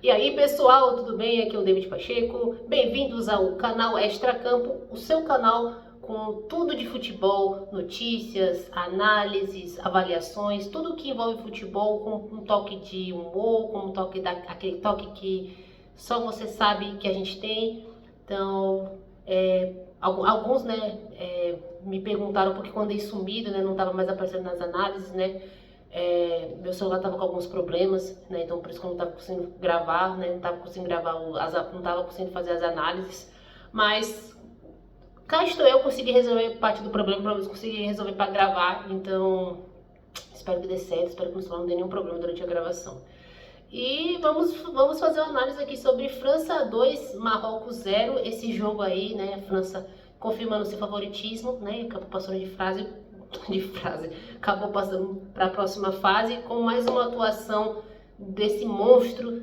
E aí, pessoal, tudo bem? Aqui é o David Pacheco. Bem-vindos ao canal Extracampo, o seu canal com tudo de futebol, notícias, análises, avaliações, tudo que envolve futebol com um toque de humor, com um toque aquele toque que só você sabe que a gente tem. Então, alguns, né, me perguntaram porque quando andei sumido, né, não estava mais aparecendo nas análises, né? Meu celular estava com alguns problemas, né? Então por isso que eu não estava conseguindo gravar, né? Não estava conseguindo gravar, não estava conseguindo fazer as análises. Mas cá estou eu, consegui resolver parte do problema, pelo menos consegui resolver para gravar. Então espero que dê certo, espero que o celular não dê nenhum problema durante a gravação. E vamos fazer uma análise aqui sobre França 2, Marrocos 0. Esse jogo aí, né? A França confirmando seu favoritismo, né? Acabou passando acabou passando para a próxima fase com mais uma atuação desse monstro,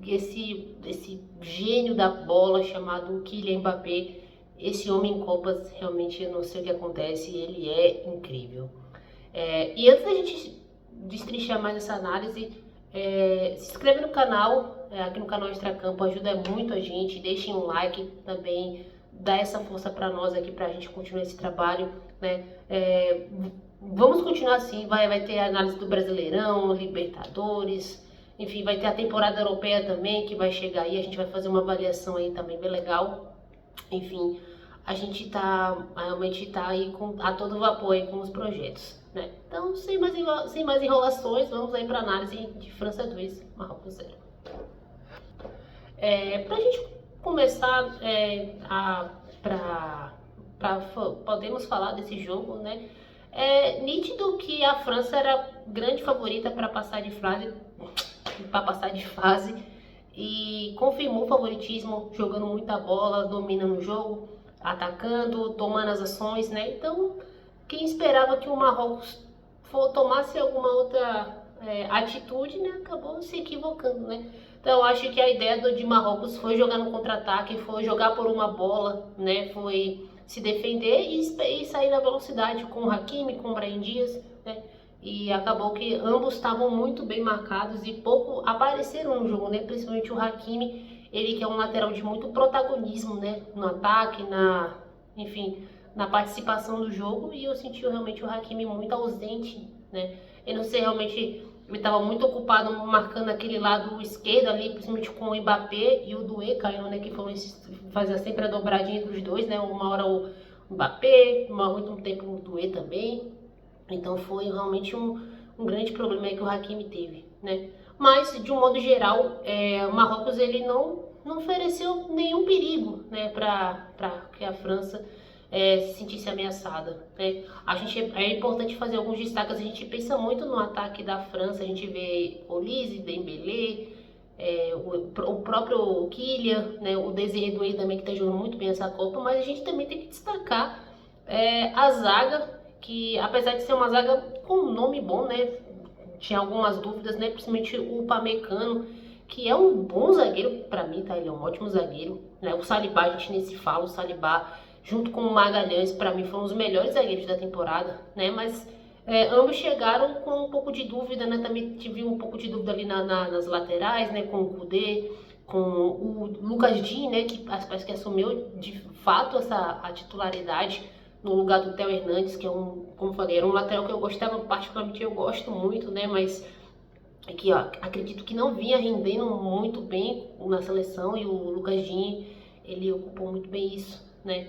desse gênio da bola chamado Kylian Mbappé. Esse homem em Copas, realmente eu não sei o que acontece, ele é incrível. E antes da gente destrinchar mais essa análise, se inscreve no canal, aqui no canal Extracampo, ajuda muito a gente, deixem um like também, dá essa força para nós aqui, para a gente continuar esse trabalho, né? Vamos continuar assim, vai ter a análise do Brasileirão, Libertadores, enfim, vai ter a temporada europeia também, que vai chegar aí, a gente vai fazer uma avaliação aí também bem legal. Enfim, a gente realmente tá aí a todo vapor aí com os projetos, né? Então, sem mais enrolações, vamos aí para análise de França 2, Marrocos 0. Para a gente começar podemos falar desse jogo, né? É nítido que a França era grande favorita para passar de fase e confirmou o favoritismo, jogando muita bola, dominando o jogo, atacando, tomando as ações, né? Então, quem esperava que o Marrocos tomasse alguma outra atitude, né, acabou se equivocando, né? Então, eu acho que a ideia de Marrocos foi jogar no contra-ataque, foi jogar por uma bola, né? Foi se defender e sair na velocidade com o Hakimi, com o Brahim Dias, né? E acabou que ambos estavam muito bem marcados e pouco apareceram no jogo, né? Principalmente o Hakimi, ele que é um lateral de muito protagonismo, né? No ataque, enfim, na participação do jogo, e eu senti realmente o Hakimi muito ausente, né? Eu não sei, realmente ele estava muito ocupado marcando aquele lado esquerdo ali, principalmente com o Mbappé e o Doué caindo, né? Que fazia sempre a dobradinha dos dois, né? Uma hora o Mbappé, muito tempo o Doué também. Então foi realmente um grande problema aí que o Hakimi teve, né? Mas, de um modo geral, o Marrocos ele não ofereceu nenhum perigo, né, para que a França se sentisse ameaçada, né? É importante fazer alguns destaques. A gente pensa muito no ataque da França, a gente vê Olise, Dembélé, o próprio Kylian, né, o Désiré Doué também, que está jogando muito bem essa Copa, mas a gente também tem que destacar a zaga, que apesar de ser uma zaga com um nome bom, né, tinha algumas dúvidas, né, principalmente o Upamecano, que é um bom zagueiro, para mim, tá? Ele é um ótimo zagueiro, né? O Saliba, a gente nem se fala, o Saliba junto com o Magalhães, para mim, foram os melhores zagueiros da temporada, né? Mas ambos chegaram com um pouco de dúvida, né? Também tive um pouco de dúvida ali nas laterais, né? Com o Koudé, com o Lucas Digne, né? Que parece que assumiu de fato a titularidade no lugar do Theo Hernandes, que como eu falei, era um lateral que eu gostava, particularmente eu gosto muito, né? Mas que acredito que não vinha rendendo muito bem na seleção, e o Lucas Digne, ele ocupou muito bem isso, né?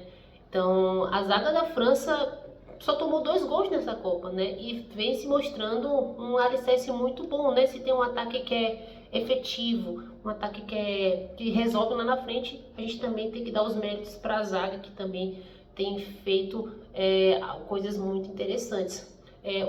Então, a zaga da França só tomou 2 gols nessa Copa, né? E vem se mostrando um alicerce muito bom, né? Se tem um ataque que é efetivo, um ataque que resolve lá na frente, a gente também tem que dar os méritos para a zaga, que também tem feito coisas muito interessantes.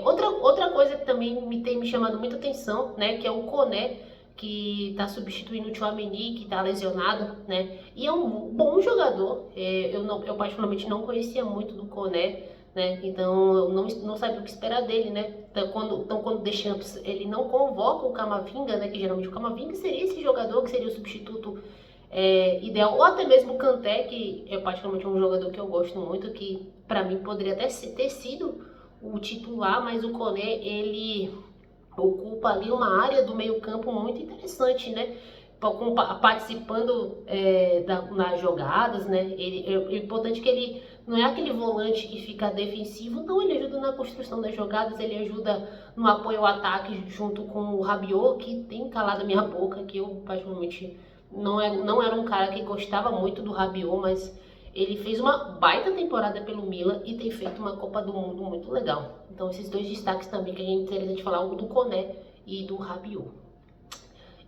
Outra coisa que também tem me chamado muita atenção, né? Que é o Koné, que está substituindo o Tchouaméni, que está lesionado, né? E é um bom jogador. Eu particularmente não conhecia muito do Koné, né? Então eu não sabia o que esperar dele, né? Então quando o Deschamps ele não convoca o Camavinga, né? Que geralmente o Camavinga seria esse jogador que seria o substituto ideal, ou até mesmo o Kanté, que é particularmente um jogador que eu gosto muito, que para mim poderia até ter sido o titular, mas o Koné ele ocupa ali uma área do meio campo muito interessante, né? participando nas jogadas, né? É importante que ele não é aquele volante que fica defensivo, não, ele ajuda na construção das jogadas, ele ajuda no apoio ao ataque junto com o Rabiot, que tem calado a minha boca, que eu particularmente não era um cara que gostava muito do Rabiot, mas ele fez uma baita temporada pelo Milan e tem feito uma Copa do Mundo muito legal. Então esses dois destaques também que a gente interessante falar, o do Koné e do Rabiot.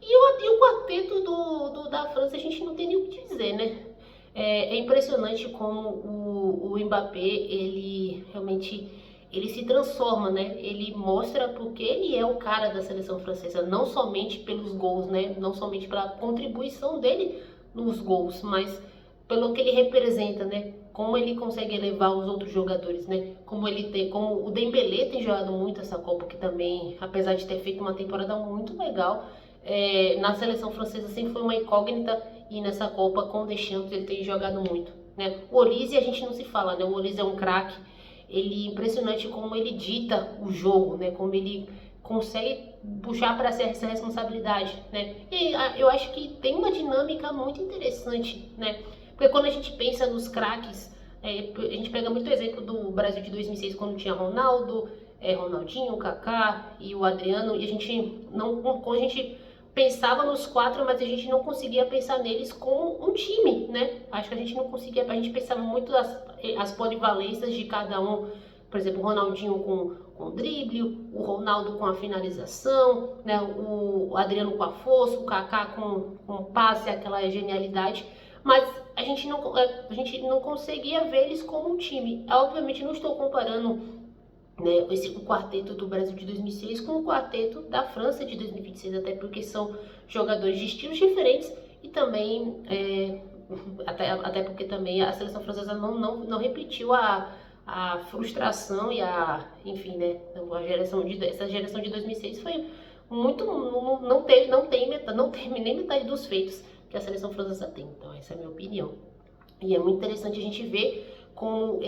E o quarteto da França a gente não tem nem o que dizer, né? É impressionante como o Mbappé, ele realmente ele se transforma, né? Ele mostra porque ele é o cara da seleção francesa, não somente pelos gols, né? Não somente pela contribuição dele nos gols, mas pelo que ele representa, né? Como ele consegue elevar os outros jogadores, né? Como o Dembélé tem jogado muito essa Copa, que também, apesar de ter feito uma temporada muito legal, na seleção francesa sempre foi uma incógnita, e nessa Copa com o Deschamps ele tem jogado muito, né? O Olise a gente não se fala, né? O Olise é um craque, ele é impressionante como ele dita o jogo, né? Como ele consegue puxar para si essa responsabilidade, né? E eu acho que tem uma dinâmica muito interessante, né? Porque quando a gente pensa nos craques, a gente pega muito o exemplo do Brasil de 2006, quando tinha Ronaldo, Ronaldinho, Kaká e o Adriano, e a gente pensava nos quatro, mas a gente não conseguia pensar neles como um time, né? Acho que a gente não conseguia, a gente pensava muito as polivalências de cada um. Por exemplo, o Ronaldinho com o drible, o Ronaldo com a finalização, né? O Adriano com a força, o Kaká com o passe, aquela genialidade. Mas a gente não conseguia ver eles como um time. Obviamente não estou comparando, né, o quarteto do Brasil de 2006 com o quarteto da França de 2026, até porque são jogadores de estilos diferentes e também, até porque também a seleção francesa não repetiu a frustração e enfim, né, essa geração de 2006 foi muito, não tem nem metade dos feitos que a seleção francesa tem. Então essa é a minha opinião. E é muito interessante a gente ver como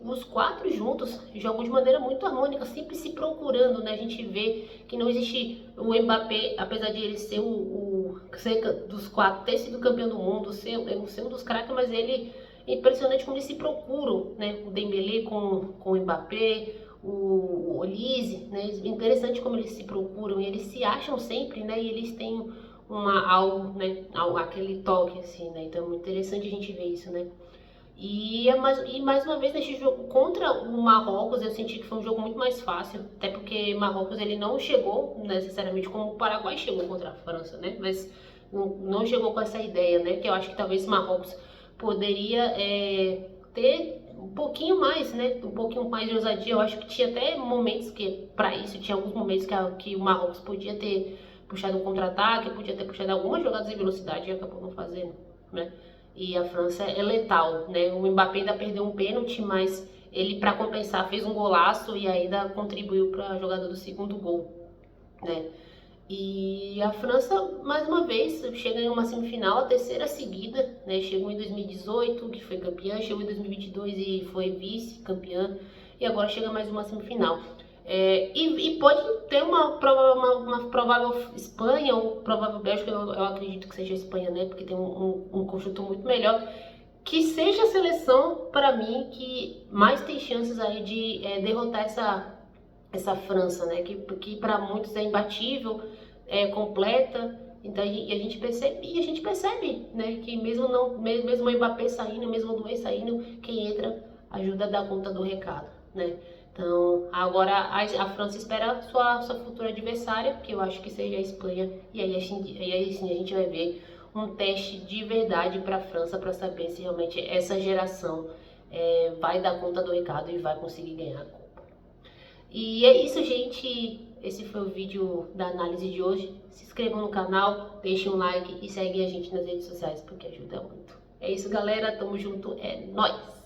os quatro juntos jogam de maneira muito harmônica, sempre se procurando, né? A gente vê que não existe o Mbappé, apesar de ele ser dos quatro, ter sido campeão do mundo, ser um dos craques, mas ele é impressionante como eles se procuram, né? O Dembélé com o Mbappé, o Olise, né? É interessante como eles se procuram e eles se acham sempre, né? E eles têm aquele toque assim, né? Então é muito interessante a gente ver isso, né? E mais uma vez nesse jogo contra o Marrocos eu senti que foi um jogo muito mais fácil, até porque Marrocos ele não chegou necessariamente como o Paraguai chegou contra a França, né? Mas não chegou com essa ideia, né? Que eu acho que talvez Marrocos poderia ter um pouquinho mais, né? Um pouquinho mais de ousadia. Eu acho que tinha até momentos que, para isso, tinha alguns momentos que o Marrocos podia ter puxado um contra-ataque, podia ter puxado algumas jogadas em velocidade e acabou não fazendo, né? E a França é letal, né? O Mbappé ainda perdeu um pênalti, mas ele, para compensar, fez um golaço e ainda contribuiu para a jogada do segundo gol, né? E a França, mais uma vez, chega em uma semifinal, a terceira seguida, né? Chegou em 2018, que foi campeã, chegou em 2022 e foi vice-campeã, e agora chega mais uma semifinal. E pode ter uma provável Espanha ou provável Bélgica, eu acredito que seja a Espanha, né? Porque tem um conjunto muito melhor. Que seja a seleção, para mim, que mais tem chances aí de derrotar essa França, né? Que para muitos é imbatível, é completa. Então a gente percebe, né? Que mesmo o Mbappé saindo, mesmo o Doué saindo, quem entra ajuda a dar conta do recado, né? Então, agora a França espera sua futura adversária, que eu acho que seja a Espanha, e aí sim a gente vai ver um teste de verdade para a França, para saber se realmente essa geração vai dar conta do recado e vai conseguir ganhar a Copa. E é isso, gente. Esse foi o vídeo da análise de hoje. Se inscrevam no canal, deixem um like e seguem a gente nas redes sociais, porque ajuda muito. É isso, galera. Tamo junto. É nóis!